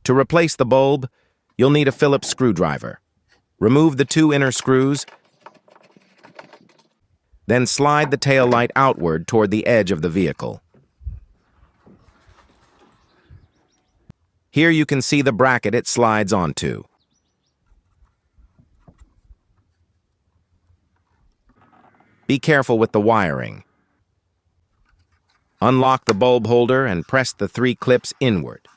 To replace the bulb, you'll need a Phillips screwdriver. Remove the 2 inner screws, then slide the tail light outward toward the edge of the vehicle. Here you can see the bracket it slides onto. Be careful with the wiring. Unlock the bulb holder and press the 3 clips inward.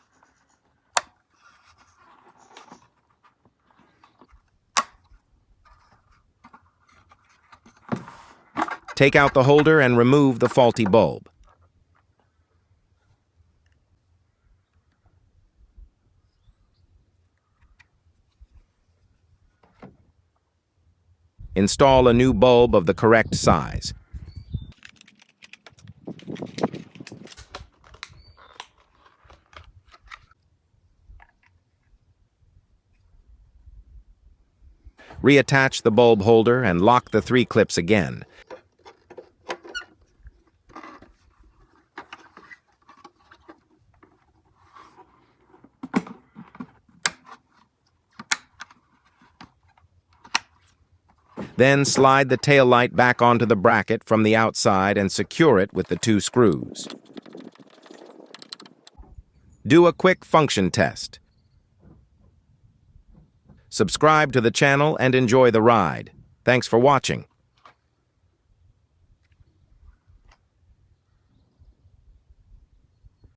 Take out the holder and remove the faulty bulb. Install a new bulb of the correct size. Reattach the bulb holder and lock the 3 clips again. Then slide the tail light back onto the bracket from the outside and secure it with the 2 screws. Do a quick function test. Subscribe to the channel and enjoy the ride. Thanks for watching.